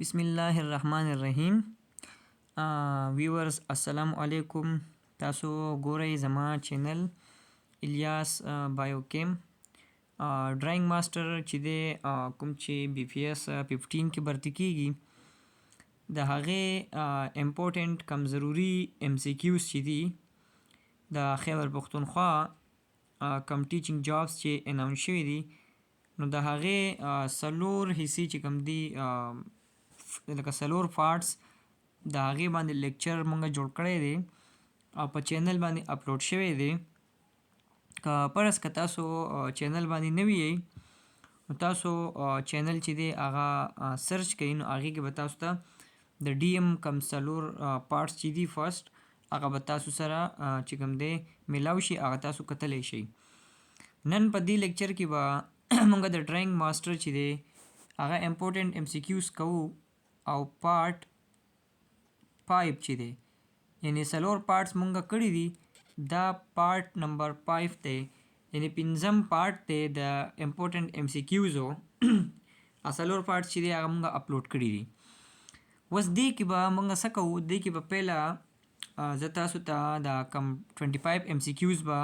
बिस्मिल्लाहिर्रहमानिर्रहीम। व्यूअर्स अस्सलाम वालेकुम। तासो गोरे ज़मा channel Ilyas biochem drawing master چې دی کوم چې BPS 15 کې برتی کیږي د هغه امپورټنٹ کم ضروری MCQs چې دي د خیبر پختونخوا کم ټیچینګ جابس چې اناونس شوي دي نو د هغه سلور حصې چې کم دي لکه سلور پارټس د هغې باندې لیکچر مونږ جوړ کړی دی او په چینل باندې اپلوډ شوی دی. که فرض که تاسو چینل باندې نوي یئ نو تاسو چینل چې دی هغه سرچ کوئ نو هغې کې به تاسو ته د DM کم سلور پارټس چې دي فرسټ هغه به تاسو سره چې کوم دی میلاو شي هغه تاسو کتلی شئ. نن په دې لیکچر کې به مونږ د ډرایینګ ماسټر چې دی هغه امپورټنٹ MCQs کوو او پارټ 5 چې دی یعنی سلور پارټس مونږ کړي دي دا پارټ نمبر 5 دی یعنی پنځم پارټ دی د امپورټنٹ MCQs سلور پارټس چې دی هغه مونږ اپلوډ کړي دي. اوس دې کې به مونږ څه کوو دې کې به پهله زه تاسو ته د کم 25 MCQs به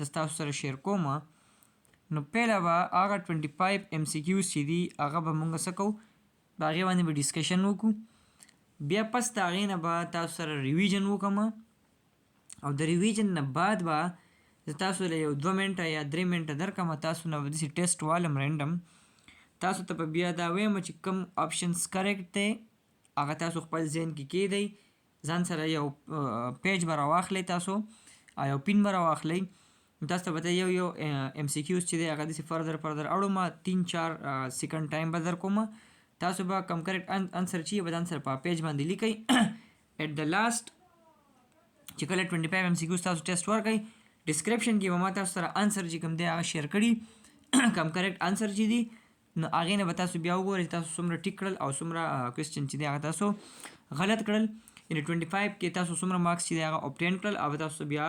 زه تاسو سره شیر کوم نو پهله به هغه 25 MCQs چې دي هغه به مونږ څه کوو په هغې باندې به ډسکشن وکړو بیا پس د هغې نه به تاسو سره ریویژن وکړم او د ریویژن نه بعد به زه تاسو له یو 2 منټه یا 3 منټه درکړم تاسو نه به داسې ټیسټ والم رینډم تاسو ته به بیا دا وایم چې کوم آپشنس کریکټ دی هغه تاسو خپل ذهن کې کیږدئ ځان سره یو پیج به راواخلئ تاسو او یو پین به راواخلئ تاسو ته به یو MCQs چې دی هغه داسې فردر اړوم 3-4 سیکنډ ټایم به درکوم تاسو به کم کریکټ انسر چې به ځان سره په پیج باندې لیکئ ایټ د لاست چې کله 25 MCQs تاسو ټیسټ ورکئ ډسکرپشن کې به ما تاسو سره انسر چې کوم دی هغه شیر کړي کم کریکټ انسر چې دي نو هغې نه به تاسو بیا وګورئ تاسو څومره ټیک کړل او څومره کوېسچن چې دی هغه تاسو غلط کړل یعنې 25 کې تاسو څومره مارکس چې دی هغه اوبټین کړل او تاسو بیا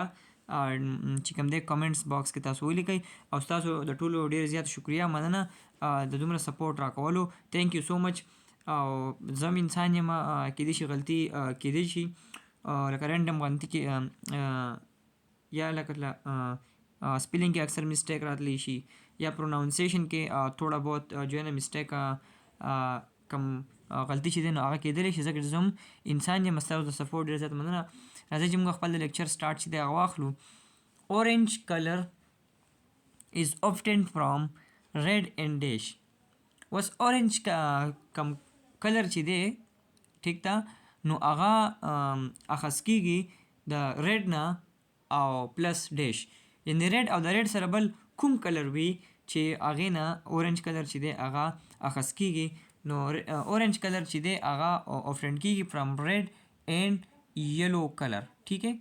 چې کوم دی کمنټس باکس کې تاسو ولیکئ او ستاسو د ټولو ډېر زیات شکریه مننه د دومره سپورټ راکولو تھینک یو سو مچ. او زه هم انسان یم کیدای شي غلطي کیدای شي لکه رینډم غلطي کې یا لکه سپیلنګ کې اکثر مسټیک راتلی شي یا پروناونسیشن کې تھوڑا بہت جو ہے نا مسټیک کم غلطي چې دی نو هغه کیدلی شي ځکه چې زه هم انسان یم ستاسو د سپورټ ډېر زیات مننه. راځئ چې موږ خپل د لیکچر سټارټ چې دی هغه واخلو. اورنج کلر is obtained from red and dash. اوس اورنج کم کلر چې دی ټیک ده نو هغه اخذ کیږي د ریډ نه او پلس ډیش یعنی ریډ او د ریډ سره بل کوم کلر وي چې هغې نه اورنج کلر چې دی هغه اخذ کیږي نو اورنج کلر چې دی هغه obtained کیږي فرام ریډ اینڈ یلو کلر. ٹھیک ہے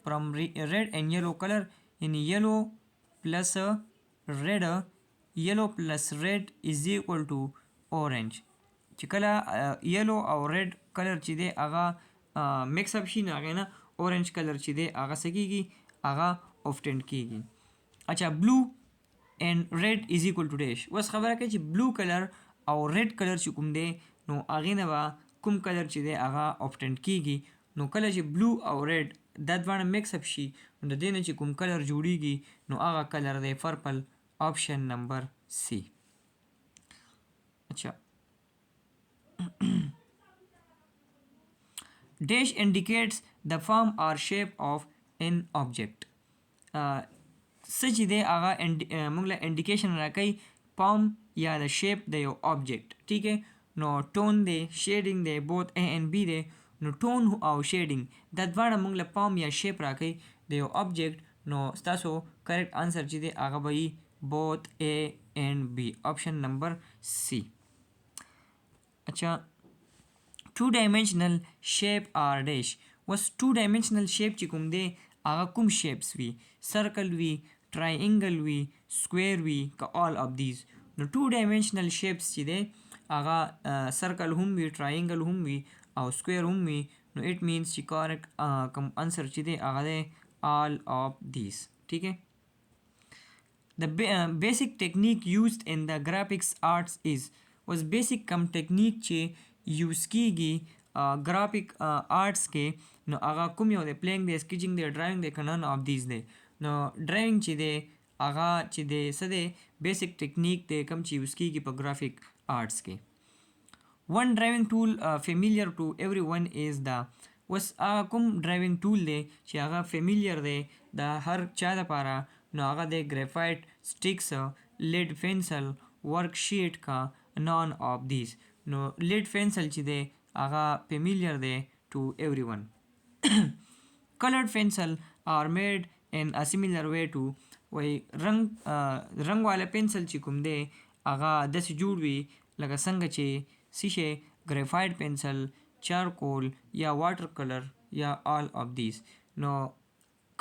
فرام ریڈ اینڈ یلو کلر یعنی یلو پلس ریڈ یلو پلس ریڈ از ایکول ټو اورنج چې کله یلو او ریډ کلر چې دی هغه مکس اپ شي نو هغې نه اورنج کلر چې دی هغه څه کیږي هغه obtained کیږي. اچھا بلو اینڈ ریډ از ایکول ټو ډیش. اوس خبره کوي چې بلو کلر او ریډ کلر چې کوم دی نو هغې نه به کوم کلر چې دی هغه obtained کیږي نو کله چې بلو او ریډ دا دواړه مکس اپ شي نو د دې نه چې کوم کلر جوړیږي نو هغه کلر دی پرپل آپشن نمبر C. اچھا dash indicates the form or shape of an object. څه چې دی هغه موږ له انډیکیشن راکوي فارم یا د شیپ د یو آبجیکټ. ٹھیک ہے نو ټون دی شیډینګ دی بوت A and B دی نو ټون او شیډینګ دا دواړه موږ له فارم یا شیپ راکوي د یو آبجیکټ نو ستاسو کریکټ انسر چې دی هغه به وي بوت A and B آپشن نمبر C. اچھا ټو ډایمنشنل شیپ آر ډیش. اوس ټو ډایمنشنل شیپ چې کوم دی هغه کوم شیپس وي سرکل وي ټرایینګل وي سکویر وي که آل آف دیز نو ټو ډایمنشنل شیپس چې دی هغه سرکل هم وي ټرایینګل هم وي او سکویر هم وي نو اټ مینس چې کریکټ کوم انسر چې دی هغه دی آل آف دیز. ٹھیک ہے The basic technique used in the graphics arts is was basic کم ټیکنیک چې یوز کیږي ګرافیک آرټس کې نو هغه کوم یو دی پلینګ دی سکیچینګ دی ډرایوینګ دی که نن آف دیز دی نو ډرایوینګ چې دی هغه چې دی څه دی بیسک ټیکنیک دی کوم چې یوز کیږي په ګرافیک آرټس کې. One driving tool familiar to everyone is the اوس هغه کوم ډرایوینګ ټول دی چې هغه فیمیلیر دی د هر چا دپاره نو هغه دی ګریفایټ سټیکس لیډ پنسل ورک شیټ کا نان آف دیز نو لیډ پنسل چې دی هغه فیمیلیر دی ټو ایوری ون. Colored pencil are made in a similar way to وای رنګ والا پنسل چې کوم دی هغه داسې جوړ وي لکه څنګه چې شي ګریفایټ پنسل چارکول یا واټر کلر یا آل آف دیز نو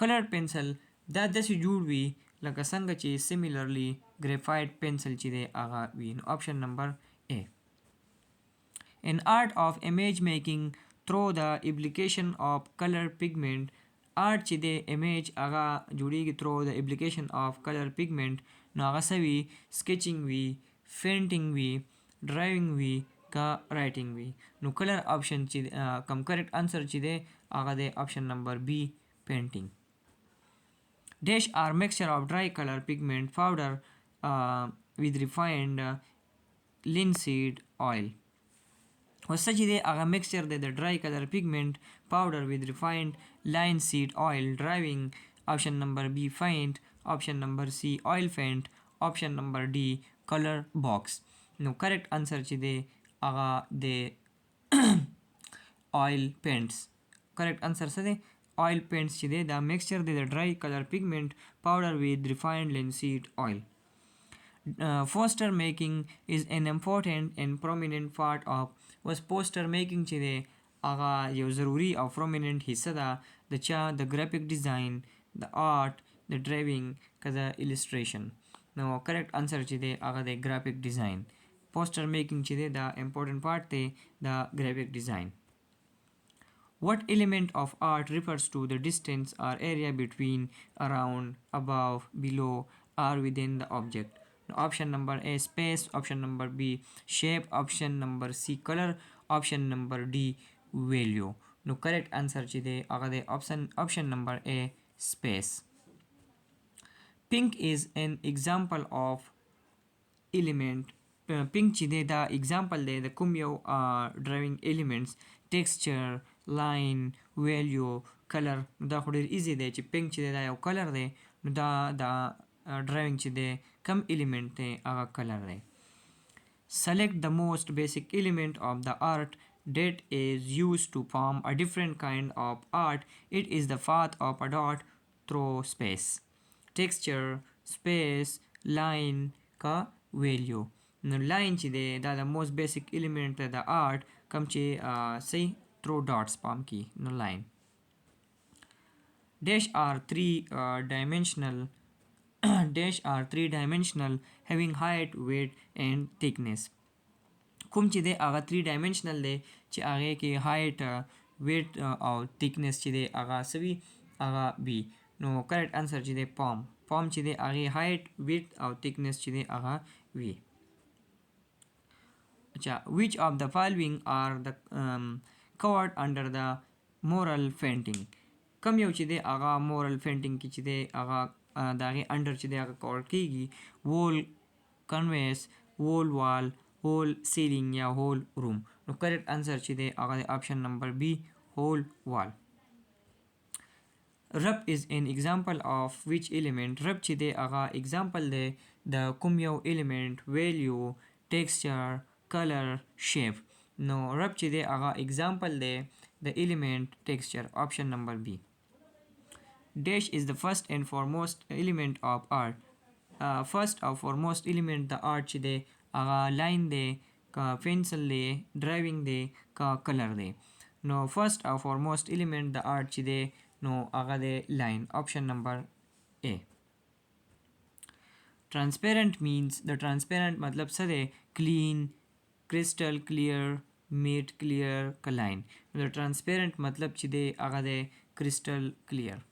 کلر پنسل دا داسې جوړ وي لکه څنګه چې سیمیلرلی ګریفایټ پنسل چې دی هغه وي نو آپشن نمبر A. In art of image making through the application of color pigment آرټ چې دی امیج هغه جوړیږي through the application of color pigment نو هغه څه وي سکیچینګ وي پینټینګ وي ډرایوینګ وي کا رایټینګ وي نو کلر آپشن چې کم کریکټ آنسر چې دی هغه دی آپشن نمبر B پینټینګ. Dash are mixture of dry color pigment powder with refined linseed oil. وسه چې دی هغه مکسچر دی د ډرای کلر پیګمنټ پاوډر وید ریفاینډ لاین سیډ آیل ډرایوینګ آپشن نمبر B فاینټ آپشن نمبر C آیل فینټ آپشن نمبر D کلر باکس نو کریکټ آنسر چې دی هغه دی آیل پینټس کریکټ آنسر څه دی آیل پینټس چې دی دا مکسچر دی د ډرای کلر پیګمنټ پاوډر وید ریفاینډ لینسیډ آیل. Poster making is an important and prominent part of was poster making چې دی هغه یو ضروری او prominent حصه ده د چا د graphic design د art د drawing که د illustration نو correct answer چې دی هغه د graphic design poster making چې دی دا important part دی د graphic design. What element of art refers to the distance or area between, around, above, below or within the object? Option number A space, option number B shape, option number C color, option number D value. No correct answer چې دی هغه دی option number A space. Pink is an example of element pink چې دی دا example دی د کوم یو drawing elements texture line value color دا خو ډیر ایزی دی چې pink چې دی دا یو color دی نو دا drawing چې دی کم element دی هغه color دی. Select the most basic element of the art that is used to form a different kind of art. It is the path of a dot through space. Texture, space, line کا value. نو line چې دی دا the most basic element د art کم چې صحیح through dots پام کی نو line. Dash are three-dimensional having height, weight and thickness. کوم چې دی هغه 3 dimensional دی چې هغه کې height weight او thickness چې دی هغه سوي هغه وي نو correct answer چې دی palm چې دی هغه height weight او thickness چې دی هغه وي. اچھا which of the following are the covered under the mural painting کم یو چې دی هغه mural painting کې چې دی هغه دا هغې انډر چې دی هغه کور کیږي وول کنویس وول وال whole ceiling یا whole room نو correct answer چې دی هغه option number B whole wall. Rub is an example of which element rub چې دی هغه example دی د کوم یو element value texture color shape نو rub چې دی هغه example دی د element texture option number B. Dash is the first and foremost element of art. First or foremost element د art چې دی هغه لاین دی کا پنسل دی ډرایوینګ دی کا کلر دی نو فرست او فورموست element د art چې دی نو هغه دی لاین option number A. Transparent means the transparent مطلب څه دی clean crystal clear matte clear line the transparent مطلب چې دی هغه دی crystal clear.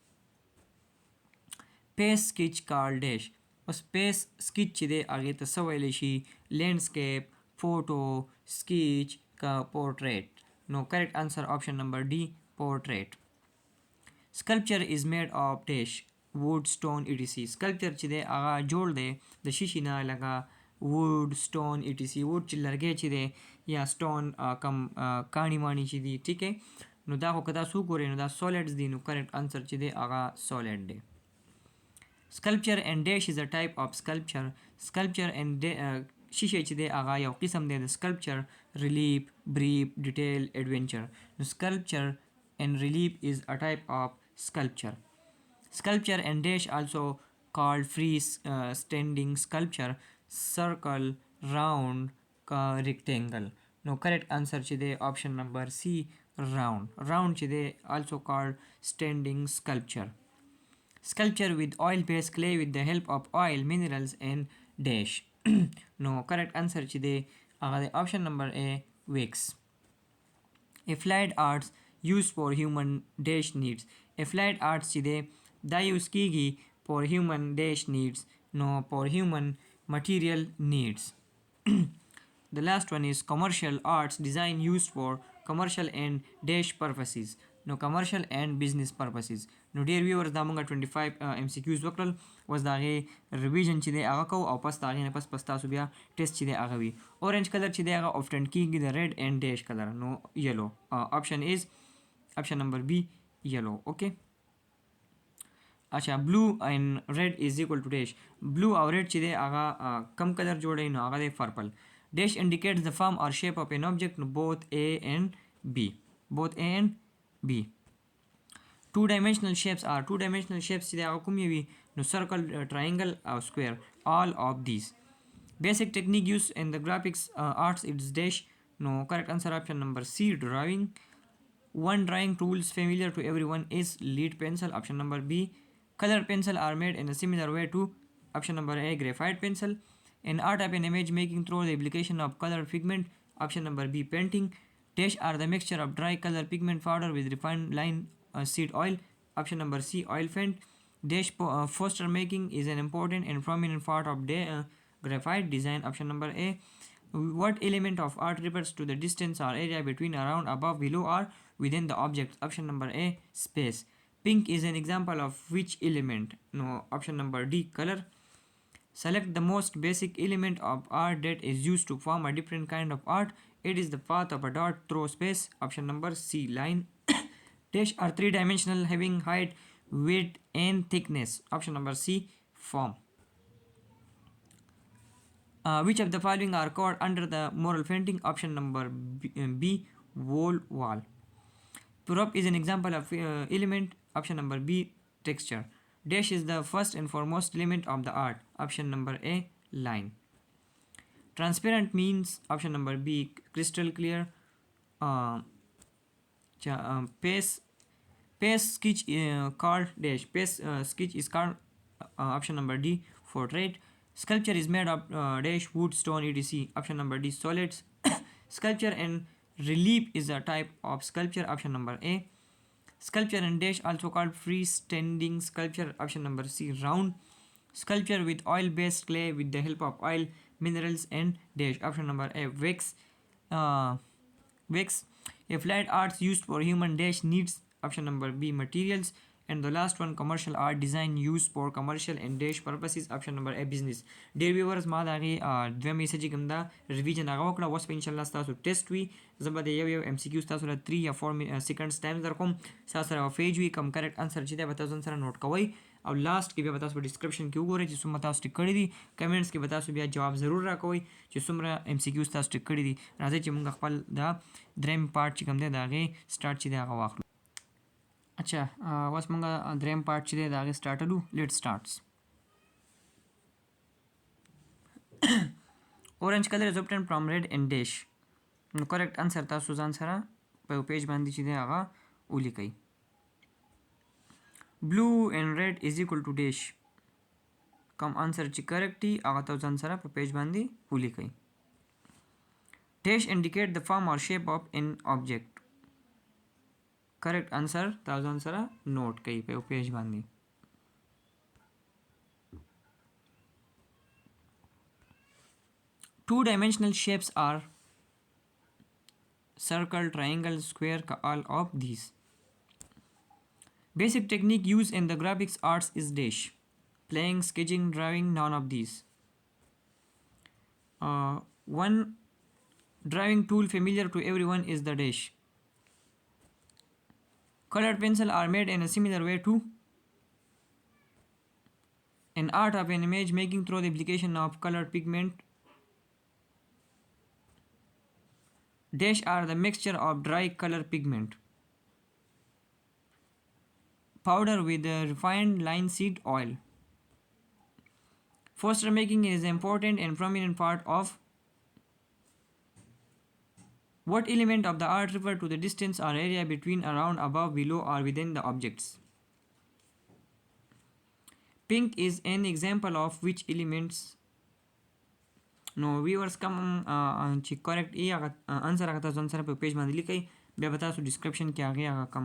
Paste sketch called dash اوس پیس سکیچ چې دی هغې ته څه ویلی شي لینډسکیپ فوټو سکیچ portrait. No, correct answer option number D, portrait. Sculpture is made of dash wood, stone, etc. Sculpture چې دی هغه جوړ دی د شیشې نه لکه wood, stone, etc. wood چې لرګی چې دی یا stone کم کاڼي ماڼي چې دي ټیک نو دا خو که تاسو وګورئ نو دا solids دي نو correct answer چې دی هغه solid دی. Sculpture and dash is a type of sculpture. Sculpture and شیشه چې دی هغه یو قسم دی د sculpture, relief, brief, detail, adventure. نو sculpture and relief is a type of sculpture. Sculpture and dash also called free standing sculpture, circle, round, rectangle. No, correct answer چې دی option number C, round. Round چې دی also called standing sculpture. Sculpture with oil-based clay with the help of oil, minerals and dash. No, correct answer چې دی هغه دی option number A, wax. Applied arts used for human dash needs. Applied arts چې دی دا یوز کیږي for human dash needs, no for human material needs. The last one is commercial arts design used for commercial and dash purposes. No, commercial and business purposes. No, dear viewers دا مونږه 25 MCQs وکړل اوس د هغې ریویژن چې دی هغه کوو او پس د هغې نه پس تاسو بیا ټیسټ چې دی هغه وي. اورنج کلر چې دی هغه often کیږي د red and dash کلر. نو yellow option is option number B, yellow. Okay. اچھا blue and red is equal to dash. blue او red چې دی هغه کم کلر جوړوي نو هغه دی purple. dash indicates the form or shape of an object, no both A and B. both A and B. Two-dimensional shapes چې دی هغه کوم وي نو circle, triangle او square. all of these. Basic technique used in the graphics arts is dash. No, correct answer option number C, drawing. One drawing tools familiar to everyone is lead pencil, option number B. Color pencil are made in a similar way to option number A, graphite pencil. An art of an image making through the application of colored pigment, option number B, painting. Dash are the mixture of dry color pigment powder with refined line seed oil, option number C, oil paint. Dash poster making is an important and prominent part of graphite design, option number A. What element of art refers to the distance or area between, around, above, below or within the object, option number A, space. Pink is an example of which element? No, option number D, color. Select the most basic element of art that is used to form a different kind of art. It is the path of a dot through space, option number C, line. Dash are three-dimensional having height, width and thickness, option number C, form. Which of the following are covered under the mural painting, option number B, wall. Prop is an example of element, option number B, texture. Dash is the first and foremost element of the art, option number A, line. Transparent means, option number B, crystal clear. Paste sketch called dash. Paste sketch is called option number D, portrait. Sculpture is made of dash wood, stone, etc. option number D, solids. Sculpture and relief is a type of sculpture, option number A. Sculpture and dash also called freestanding sculpture, option number C, round. Sculpture with oil-based clay with the help of oil, minerals and dash, option number A, wax. Applied arts used for human dash needs, option number B, materials. And the last one, commercial art design used for commercial and dash purposes, option number A, business. Dear viewers ما دا غي دوه میسج کوم دا ریویژن هغه وکړه اوس په ان شاء الله تاسو ټیسټ وی زبر د یو MCQ تاسو له 3 یا 4 سیکنډز ټایم در کوم تاسو سره پیج وی کم کریکټ انسر چې دا به تاسو سره نوٹ کوئ او لاست کې به تاسو په ډسکرپشن کې وګورئ چې څومره تاسو ټیک کړی دي کمنټس کې به تاسو بیا جواب ضرور راکوئ چې څومره MCQ تاسو ټیک کړی دي راځي چې موږ خپل دا دریم پارت چې کوم دی دا غي سٹارټ چې دا هغه واخلو اچھا اوس موږ دریم پارت چې دی دا غي سٹارټ کړو لیټ سٹارټس orange color is obtained from red and dash نو کریکټ انسر تاسو ځان سره په پیج باندې چې دی هغه ولیکئ blue and red is equal to dash کوم انسر چې کریکټ دی هغه تاسو ځان سره په پیج باندې ولیکئ dash indicate the form or shape of an object کریکټ انسر تاسو ځان سره نوٹ کړئ په پیج باندې Two-dimensional shapes are circle, triangle, square, all of these. Basic technique used in the graphics arts is dash. Playing, sketching, drawing, none of these. One drawing tool familiar to everyone is the dash. Colored pencil are made in a similar way to an art of an image making through the application of colored pigment. Dash are the mixture of dry color pigment, powder with a refined linseed oil. Poster making is an important and prominent part of what element of the art refer to the distance or area between, around, above, below, or within the objects. Pink is an example of which elements. No viewers come correct answer aga tasu answer په پیج باندې لیکي بیا به تاسو ډسکرپشن کې هغه کم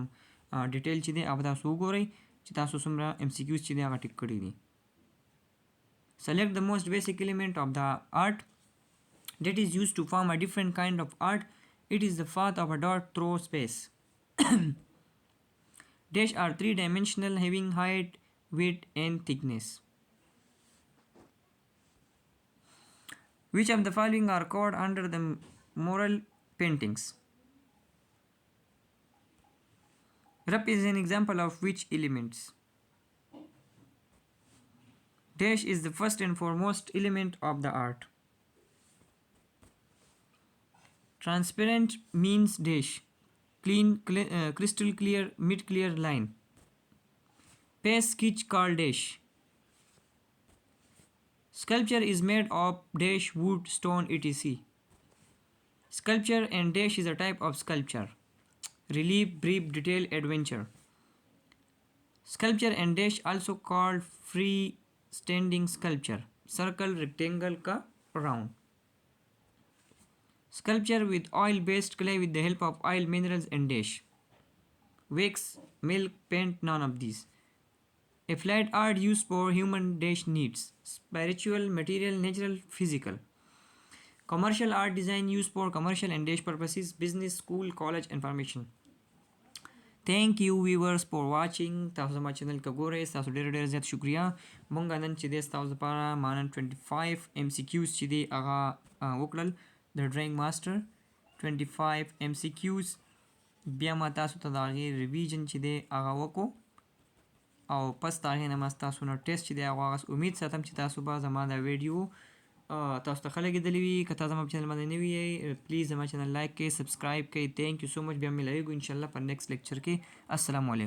ډیټیل چې دی هغه تاسو وګورئ چې تاسو څومره MCQs چې دی هغه ټیک کړی دي. Select the most basic element of the art that is used to form a different kind of art. It is the path of a dot through space. Dash are three-dimensional, having height, width, and thickness. Which of the following are covered under the mural paintings? Rough is an example of which elements? Dash is the first and foremost element of the art. Transparent means dash. Clean, crystal clear, mid-clear line. Paste sketch called dash. Sculpture is made of dash, wood, stone, etc. Sculpture and dash is a type of sculpture. Relief, brief, detail, adventure. Sculpture and dash also called freestanding sculpture. Circle, rectangle ka round. Sculpture with oil-based clay with the help of oil, minerals, and dash. Wax, milk, paint, none of these. A flat art used for human dash needs. Spiritual, material, natural, physical. Commercial art design used for commercial and dash purposes. Business, school, college, information. Thank you viewers for watching. تاسو ما چینل کا ګورئ تاسو ډېر زیات شکریا. مونږ نن چې د تاسو لپاره مانن 25 MCQs چې دی هغه وکړل د ډرایینګ ماستر 25 MCQs. بیا ما تاسو ته د هغې ریویژن چې دی هغه وکړو او پس د هغې نه ما تاسو نه ټیسټ چې دی هغه امید ساتم چې تاسو به زما دا ویډیو تاسو ته ښه لګېدلی وي. که تاسو زما په چینل باندې نوي یئ پلیز زما چینل لایک کړئ، سبسکرایب کړئ. تھینک یو سو مچ. بیا ملایږو انشاءالله په نیکسټ لیکچر کې. السلام علیکم.